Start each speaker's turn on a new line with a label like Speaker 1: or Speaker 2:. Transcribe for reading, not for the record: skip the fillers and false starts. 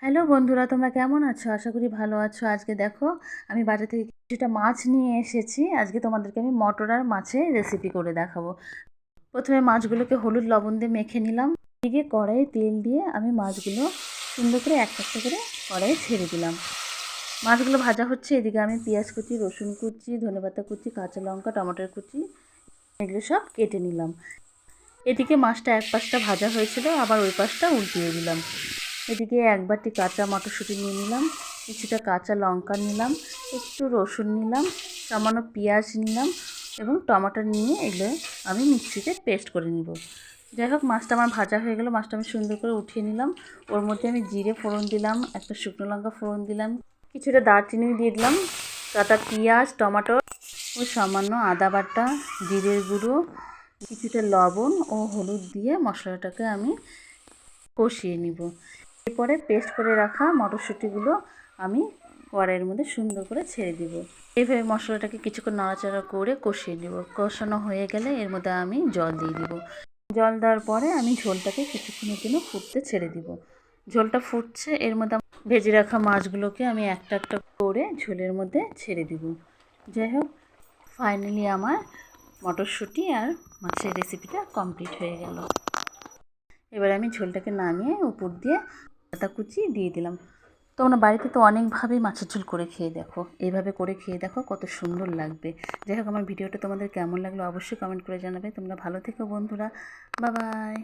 Speaker 1: Hello বন্ধুরা, তোমরা কেমন আছো? আশা করি ভালো আছো। আজকে দেখো, আমি বাজার থেকে কিছুটা মাছ নিয়ে এসেছি। আজকে তোমাদেরকে আমি মটর আর মাছের রেসিপি করে দেখাবো। প্রথমে মাছগুলোকে হলুদ লবণ দিয়ে মেখে নিলাম। এদিকে কড়াইয়ে তেল দিয়ে আমি মাছগুলো সুন্দর করে একটা একটা করে কড়াইয়ে ছেড়ে দিলাম। মাছগুলো ভাজা হচ্ছে, এদিকে আমি পেঁয়াজ কুচি, রসুন কুচি, ধনেপাতা কুচি, কাঁচা লঙ্কা, টমেটোর কুচি এগুলো সব কেটে নিলাম। এদিকে মাছটা এক পাশটা ভাজা হয়েছিল, আবার ওই পাশটা উল্টিয়ে দিলাম। এদিকে এক বাটি কাঁচা মটরশুঁটি নিয়ে নিলাম, কিছুটা কাঁচা লঙ্কা নিলাম, একটু রসুন নিলাম, সামান্য পেঁয়াজ নিলাম এবং টমেটো নিয়ে এগুলো আমি মিক্সিতে পেস্ট করে নিব। যাই হোক, মাছটা আমার ভাজা হয়ে গেল। মাছটা আমি সুন্দর করে উঠিয়ে নিলাম। ওর মধ্যে আমি জিরে ফোড়ন দিলাম, একটা শুকনো লঙ্কা ফোড়ন দিলাম, কিছুটা দারচিনি দিয়ে দিলাম, কাটা পেঁয়াজ, টমেটো ও সামান্য আদা বাটা, জিরের গুঁড়ো, কিছুটা লবণ ও হলুদ দিয়ে মশলাটাকে আমি কষিয়ে নিব। এরপরে পেস্ট করে রাখা মটরশুঁটিগুলো আমি কড়াইয়ের মধ্যে সুন্দর করে ছেড়ে দিব। এইভাবে মশলাটাকে কিছুক্ষণ নাড়াচাড়া করে কষিয়ে নেব। কষানো হয়ে গেলে এর মধ্যে আমি জল দিয়ে দিব। জল দেওয়ার পরে আমি ঝোলটাকে কিছুক্ষণের জন্য ফুটতে ছেড়ে দিব। ঝোলটা ফুটছে, এর মধ্যে ভেজে রাখা মাছগুলোকে আমি একটা একটা করে ঝোলের মধ্যে ছেড়ে দিব। যাই হোক, ফাইনালি আমার মটরশুঁটি আর মাছের রেসিপিটা কমপ্লিট হয়ে গেল। এবার আমি ঝোলটাকে নামিয়ে উপর দিয়ে পাতা কুচি দিয়ে দিলাম। তোমরা বাড়িতে তো অনেকভাবেই মাছের ঝোল করে খেয়ে দেখো, এইভাবে করে খেয়ে দেখো, কত সুন্দর লাগবে। যাই হোক, আমার ভিডিওটা তোমাদের কেমন লাগলো অবশ্যই কমেন্ট করে জানাবে। তোমরা ভালো থেকো বন্ধুরা, বাই বাই।